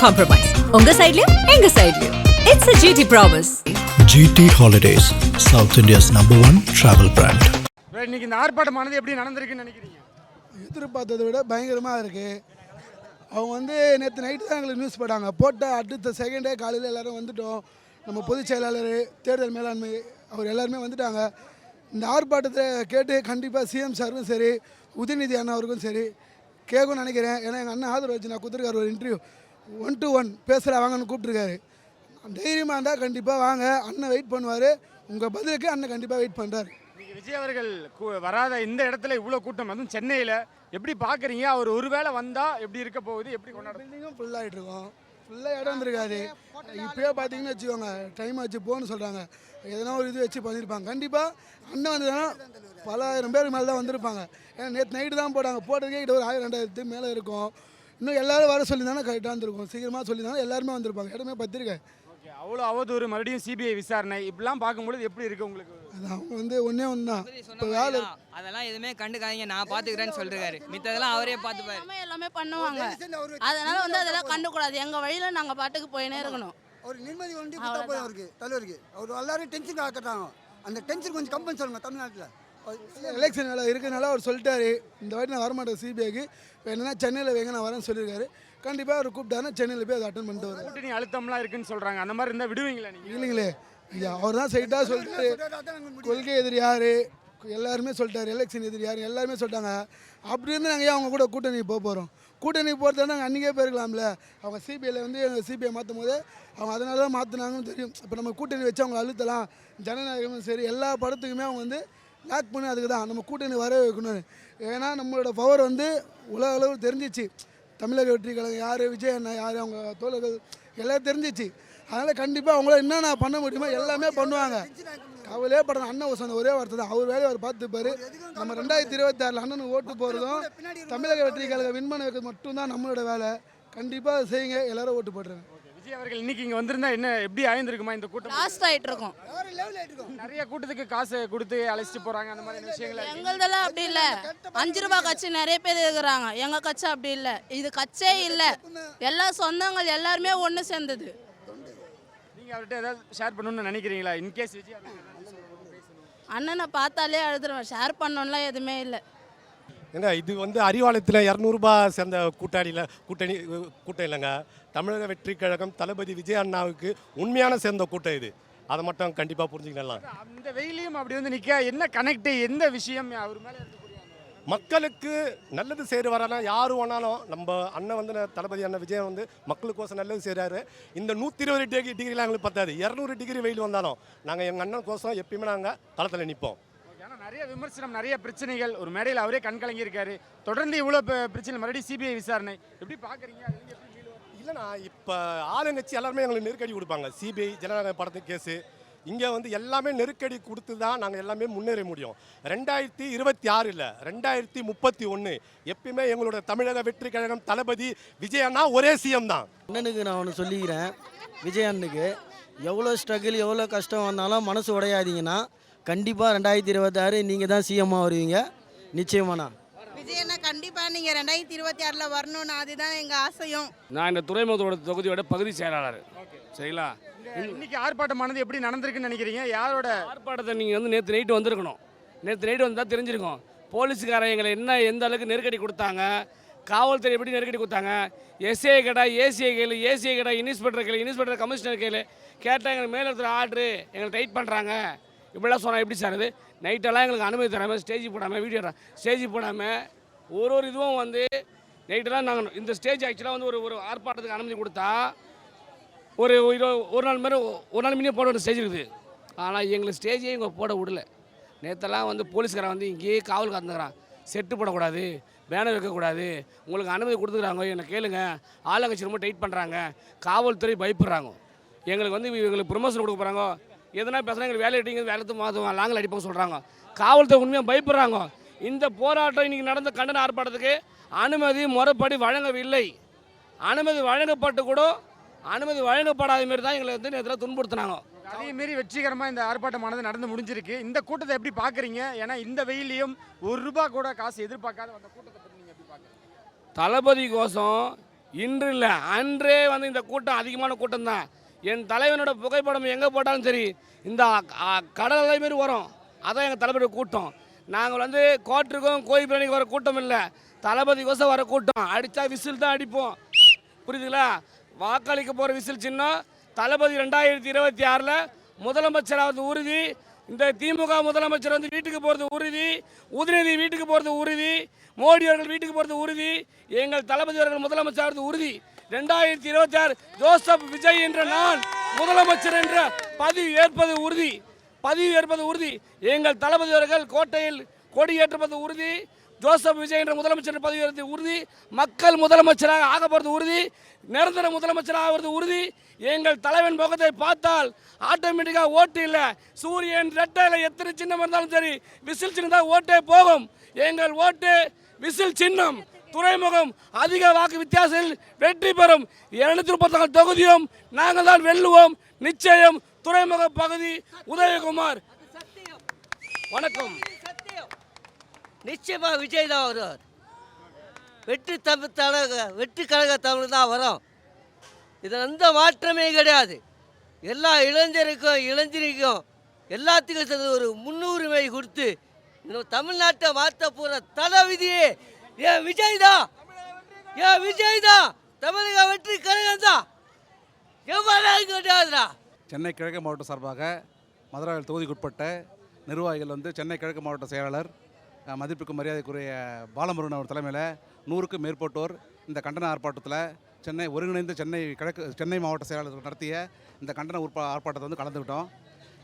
compromise. உங்க சைடுலயும் எங்க சைடுலயும். It's a GT promise. GT Holidays, South India's #1 travel brand. இன்னைக்கு இந்த ஆர்ப்பாட்டமானது எப்படி நடந்திருக்குன்னு நினைக்கிறீங்க? எதிர்பார்த்ததை விட பயங்கரமாக இருக்குது. அவங்க நேற்று நைட்டு தான் எங்களுக்கு நியூஸ் போட்டாங்க. போட்ட அடுத்த செகண்டே காலையில் எல்லோரும் வந்துட்டோம். நம்ம பொதுச் செயலாளர், தேர்தல் மேலாண்மை அவர் எல்லாருமே வந்துட்டாங்க. இந்த ஆர்ப்பாட்டத்தை கேட்டு கண்டிப்பாக சிஎம் சாரும் சரி, உதயநிதி அண்ணா அவருக்கும் சரி கேட்கும்னு நினைக்கிறேன். ஏன்னா எங்கள் அண்ணன் ஆதரவு வச்சு நான் கொடுத்துருக்காரு ஒரு இன்டர்வியூ 1-to-1 பேசுகிற வாங்கன்னு கூப்பிட்ருக்காரு. தைரியமாக இருந்தால் கண்டிப்பாக வாங்க, அண்ணன் வெயிட் பண்ணுவார். உங்கள் பதிலுக்கு அண்ணன் கண்டிப்பாக வெயிட் பண்ணுறாரு. விஜய் அவர்கள் வராத இந்த இடத்துல இவ்வளோ கூட்டம், அதுவும் சென்னையில் எப்படி பார்க்குறீங்க? அவர் ஒருவேளை வந்தால் எப்படி இருக்க போகுது, எப்படி கொண்டாட? பில்டிங்கும் ஃபுல்லாகிட்டு இருக்கோம், ஃபுல்லாக இடம் இருக்காது. இப்போயே பார்த்தீங்கன்னு வச்சுக்கோங்க, டைம் வச்சு போகணுன்னு சொல்கிறாங்க. எதனா ஒரு இது வச்சு பண்ணியிருப்பாங்க. கண்டிப்பாக அண்ணன் வந்ததுன்னா பல ஆயிரம் பேருக்கு மேலே தான் வந்திருப்பாங்க. ஏன்னா நேற்று நைட்டு தான் போட்டாங்க. போட்டதுக்கே கிட்ட ஒரு 1000-2000 மேலே இருக்கும். இன்னும் எல்லோரும் வர சொல்லியிருந்தாலும் கரெக்டாக இருந்திருக்கும். சீக்கிரமாக சொல்லியிருந்தாலும் எல்லாருமே வந்திருப்பாங்க. இடமே பத்திருக்கேன். ஓகே, அவ்வளோ அவதூறு, மறுபடியும் சிபிஐ விசாரணை இப்படிலாம் பார்க்கும்போது எப்படி இருக்குது உங்களுக்கு? அது அவங்க ஒன்றே ஒன்று தான். இப்போ வேலை அதெல்லாம் எதுவுமே கண்டுக்காதீங்க, நான் பார்த்துக்கிறேன்னு சொல்லிருக்காரு. மித்ததெல்லாம் அவரே பார்த்துப்பாரு. எல்லாமே பண்ணுவாங்க. அதனால அதெல்லாம் கண்டுக்கூடாது. எங்கள் வழியில் நாங்கள் பாட்டுக்கு போயினே இருக்கணும். ஒரு நிம்மதி ஒண்டி கொடுத்தா போதும் அவருக்கு, தலைவருக்கு. அவர் எல்லாரும் டென்ஷன் ஆக்கட்டாங்க. அந்த டென்ஷன் கொஞ்சம் கம்பெனி சொல்லுங்க. தமிழ்நாட்டில் எலெக்ஷன் வேலை இருக்கிறதுனால அவர் சொல்லிட்டாரு, இந்த வாட்டி நான் வரமாட்டேன் சிபிஐக்கு. இப்போ என்னன்னா சென்னையில் வைங்க நான் வரேன்னு சொல்லியிருக்காரு. கண்டிப்பாக அவர் கூப்பிட்டாருன்னா சென்னையில் போய் அதை அட்டன் பண்ணிட்டு வரும். கூட்டணி அழுத்தம்லாம் இருக்குன்னு சொல்கிறாங்க. அந்த மாதிரி இருந்தால் விடுவீங்களா நீங்கள்? இல்லைங்களே ஐயா, அவர் தான் சைட்டாக சொல்லிட்டாரு. கொள்கை எதிரி யார் எல்லாருமே சொல்லிட்டாரு, எலெக்ஷன் எதிரி யார் எல்லாருமே சொல்லிட்டாங்க. அப்படி இருந்து நாங்கள் ஏன் அவங்க கூட கூட்டணி போக போகிறோம்? கூட்டணி போகிறதா நாங்கள் அன்றைக்கே போயிருக்கலாம்ல. அவங்க சிபிஐயில் எங்கள் சிபிஐ மாற்றும் போது அவங்க அதனால தான் மாற்றினாங்கன்னு தெரியும். இப்போ நம்ம கூட்டணி வச்சு அவங்க அழுத்தலாம். ஜனநாயகமும் சரி எல்லா படத்துக்குமே அவங்க லாக் பண்ணி அதுக்கு தான் நம்ம கூட்டணி வர வைக்கணும். ஏன்னா நம்மளோட பவர் உலக அளவு தெரிஞ்சிச்சு. தமிழக வெற்றி கழகம் யார், விஜய் அண்ணா யார், அவங்க தோழர்கள் எல்லாம் தெரிஞ்சிச்சு. அதனால் கண்டிப்பாக அவங்கள என்னென்ன பண்ண முடியுமோ எல்லாமே பண்ணுவாங்க. அவளே படம் அண்ணன் சொன்ன ஒரே வார்த்தை தான், அவர் வேலையை அவர் பார்த்துப்பாரு. நம்ம 2026 அண்ணனுக்கு ஓட்டு போகிறதும் தமிழக வெற்றி கழக விண்மனை வைக்கிறது மட்டும்தான் நம்மளோட வேலை. கண்டிப்பாக செய்யுங்க, எல்லாரும் ஓட்டு போட்டுருங்க. விஜய் அவர்கள் இன்னைக்கு இங்கே வந்திருந்தா என்ன எப்படி ஆயிருந்திருக்குமா இந்த கூட்டம்? லாஸ்ட் ஆகிட்டு இருக்கோம். நிறைய கூட்டத்துக்கு காசு கொடுத்து அழைச்சிட்டு போகிறாங்க, அந்த மாதிரி விஷயங்கள். எங்களதெல்லாம் அப்படி இல்லை. 5 ரூபா கட்சி நிறைய பேர் இருக்கிறாங்க. எங்கள் கட்சி அப்படி இல்லை. இது கட்சியே இல்லை. எல்லா சொந்தங்கள் எல்லாருமே ஒன்று சேர்ந்தது. நீங்கள் அவர்கிட்ட ஏதாவது ஷேர் பண்ணணும்னு நினைக்கிறீங்களா? இன்கேஸ் விஜய் அண்ணனை பார்த்தாலே அழுதுருவேன். ஷேர் பண்ணணும்லாம் எதுவுமே இல்லை. ஏங்க இது அறிவாலயத்தில் 200 ரூபாய் சேர்ந்த கூட்டம் இல்லைங்க. தமிழக வெற்றி கழகம் தளபதி விஜய் அண்ணாவுக்கு உண்மையான சேர்ந்த கூட்டம் இது. அதை மட்டும் கண்டிப்பாக புரிஞ்சுக்கலாம். அந்த வெயிலையும் அப்படி நிற்க என்ன கனெக்ட், எந்த விஷயம் அவர் மேலே மக்களுக்கு நல்லது செய்து வரானா யார் வேணாலும். நம்ம அண்ணன் தளபதி அண்ணன் விஜய் மக்களுக்கோசம் நல்லது செய்கிறாரு. இந்த 120 டிகிரிலாம் எங்களுக்கு பத்தாது. 200 டிகிரி வெயில் வந்தாலும் நாங்கள் எங்கள் அண்ணன் கோசம் எப்பயுமே நாங்கள் களத்தில் நிற்போம். நிறைய விமர்சனம், நிறைய பிரச்சனைகள். ஒரு மேடையில் அவரே கண்கலங்கி இருக்காரு. தொடர்ந்து இவ்வளோ பிரச்சனை, மறுபடியும் சிபிஐ விசாரணை எப்படி பார்க்குறீங்க? இல்லைண்ணா, இப்போ ஆளுங்கட்சி எல்லாருமே எங்களுக்கு நெருக்கடி கொடுப்பாங்க. சிபிஐ ஜனநாயக படத்து கேஸு இங்கே எல்லாமே நெருக்கடி கொடுத்து தான் நாங்கள் எல்லாமே முன்னேற முடியும். 2026 இல்லை, 2031 எப்பயுமே எங்களோட தமிழக வெற்றி கழகம் தளபதி விஜய் அண்ணா ஒரே சிஎம் தான். அண்ணனுக்கு நான் ஒன்று சொல்லிக்கிறேன், விஜய் அண்ணனுக்கு எவ்வளோ ஸ்ட்ரகிள் எவ்வளோ கஷ்டம் வந்தாலும் மனசு உடையாதீங்கன்னா கண்டிப்பாக 2026 நீங்கள் தான் சிஎம்மாக வருவீங்க. நிச்சயமாண்ணா விஜய் அண்ணா கண்டிப்பாக நீங்கள் 2026 வரணும்னு அதுதான் எங்கள் ஆசையும். நான் இந்த துறைமுகத்தோட தொகுதியோட பகுதி செயலாளர். சரிங்களா? இன்னைக்கு ஆர்ப்பாட்டமானது எப்படி நடந்திருக்குன்னு நினைக்கிறீங்க? யாரோட ஆர்ப்பாட்டத்தை நீங்கள் நேற்று நைட்டு வந்திருக்கணும். நேற்று நைட்டு வந்தால் தெரிஞ்சிருக்கும். போலீஸுக்காரன் எங்களை எந்த அளவுக்கு நெருக்கடி கொடுத்தாங்க, காவல்துறை எப்படி நெருக்கடி கொடுத்தாங்க. எஸ்ஐ கேட்டா ஏசிஐ கேளு, ஏசிஐ கேட்டா இன்ஸ்பெக்டர் கேளு, இன்ஸ்பெக்டர் கமிஷனர் கேளு கேட்டால் எங்களுக்கு மேலே இருக்கிற ஆர்டரு எங்களை டைட் பண்ணுறாங்க. இப்படிலாம் சொன்னால் எப்படி சார்? அது நைட்டெல்லாம் எங்களுக்கு அனுமதி தராமல், ஸ்டேஜ் போடாமல், வீடியோ ஸ்டேஜ் போடாமல் ஒரு இதுவும் நைட்டெல்லாம் நாங்கள் இந்த ஸ்டேஜ் ஆக்சுவலாக ஒரு ஆர்ப்பாட்டத்துக்கு அனுமதி கொடுத்தா ஒரு நாள் மாரி ஒரு நாள் முன்னே போட வேண்டிய ஸ்டேஜ் இருக்குது. ஆனால் எங்களுக்கு ஸ்டேஜே இங்கே போட விடல. நேற்றெல்லாம் போலீஸ்காரன் இங்கேயே காவல் காத்துக்கிறான். செட்டு போடக்கூடாது, பேனர் வைக்கக்கூடாது, உங்களுக்கு அனுமதி கொடுத்துக்கிறாங்க, என்னை கேளுங்க. ஆளுங்கட்சி ரொம்ப டைட் பண்ணுறாங்க, காவல்துறை பயப்படுறாங்க. எங்களுக்கு எங்களுக்கு ப்ரொமோஷன் கொடுக்க போகிறாங்க, எதனா பேசுனா எங்களுக்கு வேலை அடிங்க, வேலை மாற்றுவாங்க, லாங்கில் அடிப்பாங்க சொல்கிறாங்க. காவல்துறை உண்மையாக பயப்படுறாங்க. இந்த போராட்டம் இன்றைக்கி நடந்த கண்டன ஆர்ப்பாட்டத்துக்கு அனுமதி முறைப்படி வழங்கவில்லை. அனுமதி வழங்கப்பட்டு கூட அனுமதி வழங்கப்படாத மாரி தான் எங்களை நேரத்தில் துன்புறுத்தினாங்க. அதே மாரி வெற்றிகரமாக இந்த ஆர்ப்பாட்டமானது நடந்து முடிஞ்சிருக்கு. இந்த கூட்டத்தை எப்படி பார்க்குறீங்க? ஏன்னா இந்த வெயிலையும் 1 ரூபா கூட காசு எதிர்பார்க்காத அந்த கூட்டத்தை பற்றி நீங்கள் எப்படி பார்க்குறீங்க? தளபதி கோசம் இன்று இல்லை அன்றே வந்து இந்த கூட்டம் அதிகமான கூட்டம் தான். என் தலைவனோட புகைப்படம் எங்கே போட்டாலும் சரி இந்த கடல் அலை மாரி வரும். அதான் எங்கள் தளபதி கூட்டம். நாங்கள் வந்து கோட்டருக்கும் கோயில் பிரியாணிக்கு வர கூட்டம் இல்லை, தளபதிக்கோசம் வர கூட்டம். அடித்தா விசில் தான் அடிப்போம், புரியுதுங்களா? வாக்களிக்க போகிற விசில் சின்னம் தளபதி 2026 முதலமைச்சராவது உறுதி. இந்த திமுக முதலமைச்சர் வந்து வீட்டுக்கு போகிறது உறுதி, உதயநிதி வீட்டுக்கு போகிறது உறுதி, மோடி அவர்கள் வீட்டுக்கு போகிறது உறுதி, எங்கள் தளபதி அவர்கள் முதலமைச்சராவது உறுதி. 2026 ஜோசப் விஜய் என்ற நான் முதலமைச்சர் என்ற பதவி ஏற்பது உறுதி. எங்கள் தளபதி அவர்கள் கோட்டையில் கொடி ஏற்றுவது உறுதி. ஜோசப் விஜய் என்ற முதலமைச்சர் பதவி ஏற்பது உறுதி. மக்கள் முதலமைச்சராக ஆக போகிறது உறுதி. நிரந்தர முதலமைச்சராக ஆகிறது உறுதி. எங்கள் தலைவன் முகத்தை பார்த்தால் ஆட்டோமேட்டிக்காக ஓட்டு இல்லை, சூரியன் ரெட்டையில் எத்தனை சின்னம் இருந்தாலும் சரி விசில் சின்னம் தான் ஓட்டே போகும். எங்கள் ஓட்டு விசில் சின்னம். துறைமுகம் அதிக வாக்கு வித்தியாசத்தில் வெற்றி பெறும். 234 தொகுதியும் நாங்கள் தான் வெல்லுவோம் நிச்சயம். துறைமுக பகுதி உதயகுமார். வணக்கம். நிச்சயமா விஜய் தான் வருவார். வெற்றி கழக தமிழ் தான் வரும். இதில் எந்த மாற்றமே கிடையாது. எல்லா இளைஞருக்கும் எல்லாத்துக்கும் சேர்ந்து ஒரு முன்னுரிமை கொடுத்து இந்த தமிழ்நாட்டை மாற்ற போகிற தளபதியே ஏன் விஜய் தான். தமிழக வெற்றி கழகம் தான், எவ்வளவு கிடையாதுடா. சென்னை கிழக்கு மாவட்ட சார்பாக மதுராவில் தொகுதிக்குட்பட்ட நிர்வாகிகள் வந்து சென்னை கிழக்கு மாவட்ட செயலாளர் மதிப்புக்கு மரியாதைக்குரிய பாலமுருகன் அவர் தலைமையில் 100க்கும் மேற்பட்டோர் இந்த கண்டன ஆர்ப்பாட்டத்தில் ஒருங்கிணைந்த சென்னை மாவட்ட செயலாளர்கள் நடத்திய இந்த கண்டன ஆர்ப்பாட்டத்தை வந்து கலந்துக்கிட்டோம்.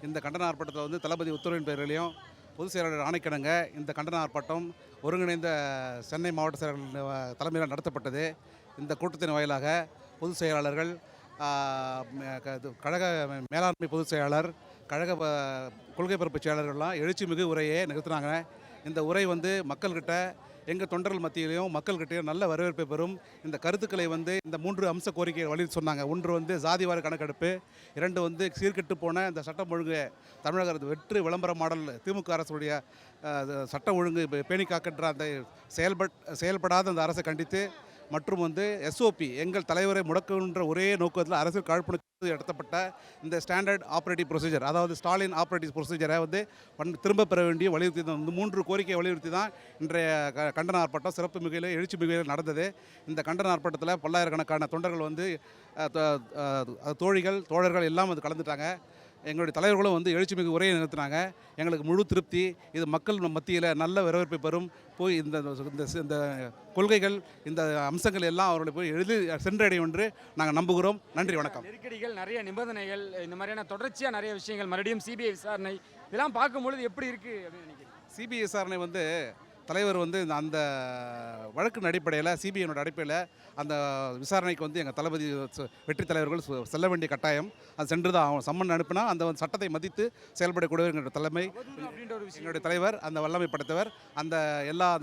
இந்த கண்டன ஆர்ப்பாட்டத்தில் வந்து தளபதி உத்தரவின் பெயரிலையும் பொதுச் செயலாளர் ஆணைக்கிணங்க இந்த கண்டன ஆர்ப்பாட்டம் ஒருங்கிணைந்த சென்னை மாவட்ட செயலாளர்கள் தலைமையில் நடத்தப்பட்டது. இந்த கூட்டத்தின் வாயிலாக பொதுச் செயலாளர்கள், கழக மேலாண்மை பொதுச் செயலாளர், கழக கொள்கை பரப்பு செயலாளர்கள்லாம் எழுச்சிமிகு உரையை நிகழ்த்தினாங்க. இந்த உரை வந்து மக்கள்கிட்ட, எங்கள் தொண்டர்கள் மத்தியிலையும் மக்கள்கிட்டையும் நல்ல வரவேற்பை பெறும். இந்த கருத்துக்களை வந்து இந்த 3 அம்ச கோரிக்கையை வலியுறுத்தி சொன்னாங்க. 1 வந்து ஜாதிவார கணக்கெடுப்பு, 2 வந்து சீர்கெட்டு போன இந்த சட்டம் ஒழுங்கு தமிழக அரசு வெற்று விளம்பர மாடல் திமுக அரசுடைய சட்டம் ஒழுங்கு பேணி காக்கின்ற அந்த செயல்படாத அந்த அரசை கண்டித்து, மற்றும் வந்து எஸ்ஓபி எங்கள் தலைவரை முடக்குகின்ற ஒரே நோக்கத்தில் அரசியல் காழ்ப்புணர்ச்சி நடத்தப்பட்ட இந்த ஸ்டாண்டர்ட் ஆப்ரேட்டிவ் ப்ரொசீஜர், அதாவது ஸ்டாலின் ஆப்ரேட்டிவ் ப்ரொசீஜரை வந்து திரும்ப பெற வேண்டிய வலியுறுத்தி தான் இந்த 3 கோரிக்கையை வலியுறுத்தி தான் இன்றைய கண்டன ஆர்ப்பாட்டம் சிறப்பு மிகையில் எழுச்சி மிகையில் நடந்தது. இந்த கண்டன ஆர்ப்பாட்டத்தில் பல்லாயிரக்கணக்கான தொண்டர்கள் வந்து தோழர்கள் எல்லாம் வந்து கலந்துட்டாங்க. எங்களுடைய தலைவர்களும் வந்து எழுச்சிமிகு உரையை நிறுத்தினாங்க. எங்களுக்கு முழு திருப்தி. இது மக்கள் மத்தியில் நல்ல வரவேற்பை பெறும். போய் இந்த கொள்கைகள், இந்த அம்சங்கள் எல்லாம் அவர்களை போய் எளிதில் சென்றடையும் என்று நாங்கள் நம்புகிறோம். நன்றி, வணக்கம். நெருக்கடிகள், நிறைய நிபந்தனைகள், இந்த மாதிரியான தொடர்ச்சியாக நிறைய விஷயங்கள், மறுபடியும் சிபிஐ விசாரணை, இதெல்லாம் பார்க்கும்பொழுது எப்படி இருக்குது அப்படின்னு நினைக்கிறேன்? சிபிஐ விசாரணை வந்து தலைவர் வந்து அந்த வழக்கின் அடிப்படையில், சிபிஐனோட அடிப்படையில் அந்த விசாரணைக்கு வந்து எங்கள் தளபதி வெற்றி தலைவர்கள் செல்ல வேண்டிய கட்டாயம். அது சென்று தான் அவங்க சம்மன் அனுப்பினா அந்த சட்டத்தை மதித்து செயல்படக்கூடிய எங்களுடைய தலைமை, எங்களுடைய தலைவர் அந்த வல்லமை படைத்தவர். அந்த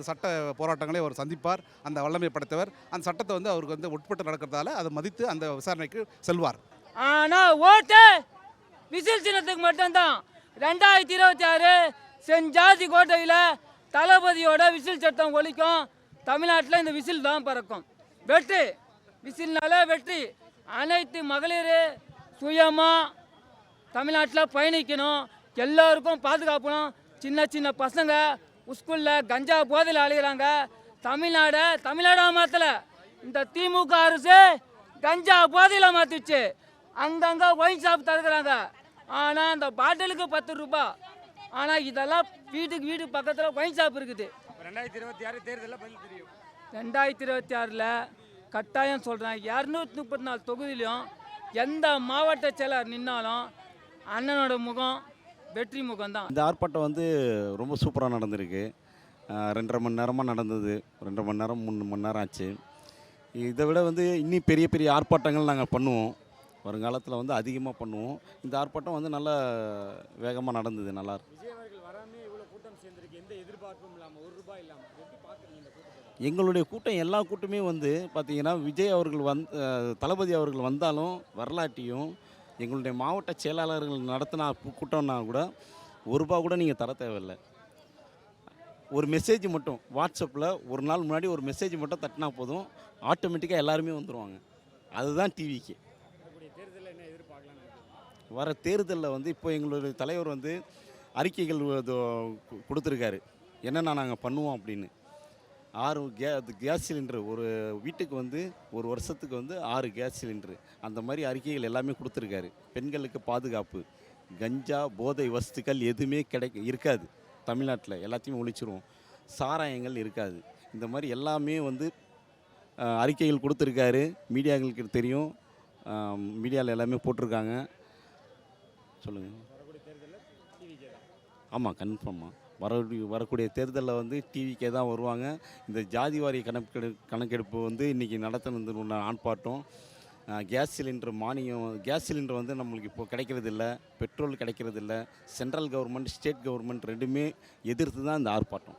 சட்ட போராட்டங்களையும் அவர் சந்திப்பார். அந்த வல்லமை படைத்தவர் அந்த சட்டத்தை வந்து அவருக்கு வந்து உட்பட்டு நடக்கிறதால அதை மதித்து அந்த விசாரணைக்கு செல்வார். ஆனால் ஓட்டு விசில் சின்னத்துக்கு மட்டும்தான். 2026 செஞ்சாதி கோட்டையில் தளபதியோட விசில் சட்டம் ஒலிக்கும். தமிழ்நாட்டில் இந்த விசில் தான் பறக்கும். வெற்றி விசில்னால வெற்றி. அனைத்து மகளிர் சுயமாக தமிழ்நாட்டில் பயணிக்கணும், எல்லோருக்கும் பாதுகாக்கணும். சின்ன பசங்க ஸ்கூலில் கஞ்சா போதையில் அழைகிறாங்க. தமிழ்நாடாக மாற்றலை. இந்த திமுக அரசு கஞ்சா போதையில் மாற்றிச்சு. அங்கங்கே ஒயின் ஷாப் தடுக்கிறாங்க. ஆனால் அந்த பாட்டிலுக்கு 10 ரூபாய். ஆனால் இதெல்லாம் வீடு பக்கத்தில் ஒயின் ஷாப் இருக்குது. 2026 தேர்தலில் பதில் தெரியும். 2026 கட்டாயம் சொல்கிறேன். 234 தொகுதியிலையும் எந்த மாவட்ட செயலர் நின்னாலும் அண்ணனோட முகம் வெற்றி முகம் தான். இந்த ஆர்ப்பாட்டம் வந்து ரொம்ப சூப்பராக நடந்திருக்கு. 2.5 மணி நேரமாக நடந்தது. 2.5 மணி நேரம் 3 மணி நேரம் ஆச்சு. இதை விட வந்து இன்னும் பெரிய ஆர்ப்பாட்டங்கள் நாங்கள் பண்ணுவோம். வருங்காலத்தில் வந்து அதிகமாக பண்ணுவோம். இந்த ஆர்ப்பாட்டம் வந்து நல்லா வேகமாக நடந்தது. நல்லா எங்களுடைய கூட்டம், எல்லா கூட்டமே வந்து பார்த்திங்கன்னா விஜய் அவர்கள் தளபதி அவர்கள் வந்தாலும் வரலாட்டியும் எங்களுடைய மாவட்ட செயலாளர்கள் நடத்தின கூட்டம்னா கூட ₹1 கூட நீங்கள் தர தேவையில்லை. ஒரு மெசேஜ் மட்டும் வாட்ஸ்அப்பில் ஒரு நாள் முன்னாடி ஒரு மெசேஜ் மட்டும் தட்டினா போதும், ஆட்டோமேட்டிக்காக எல்லாருமே வந்துடுவாங்க. அதுதான் டிவிக்கு. வர தேர்தலில் வந்து இப்போ எங்களுடைய தலைவர் வந்து அறிக்கைகள் கொடுத்துருக்காரு, என்னென்ன நாங்கள் பண்ணுவோம் அப்படின்னு. 6 கேஸ் சிலிண்டரு ஒரு வீட்டுக்கு வந்து ஒரு வருஷத்துக்கு வந்து 6 கேஸ் சிலிண்டரு, அந்த மாதிரி அறிக்கைகள் எல்லாமே கொடுத்துருக்காரு. பெண்களுக்கு பாதுகாப்பு, கஞ்சா போதை வஸ்துக்கள் எதுவுமே இருக்காது தமிழ்நாட்டில், எல்லாத்தையுமே ஒழிச்சிருவோம். சாராயங்கள் இருக்காது. இந்த மாதிரி எல்லாமே வந்து அறிக்கைகள் கொடுத்துருக்காரு. மீடியாக்களுக்கு தெரியும், மீடியாவில் எல்லாமே போட்டிருக்காங்க. சொல்லுங்கள். ஆமாம், கன்ஃபார்மாக வரக்கூடிய தேர்தலில் வந்து டிவிக்கே தான் வருவாங்க. இந்த ஜாதி வாரிய கணக்கெடுப்பு வந்து இன்றைக்கி நடத்தினது ஆர்ப்பாட்டம். கேஸ் சிலிண்டர் மானியம், கேஸ் சிலிண்டர் வந்து நம்மளுக்கு இப்போ கிடைக்கிறதில்ல, பெட்ரோல் கிடைக்கிறதில்ல. சென்ட்ரல் கவர்மெண்ட், ஸ்டேட் கவர்மெண்ட் ரெண்டுமே எதிர்த்து தான் இந்த ஆர்ப்பாட்டம்.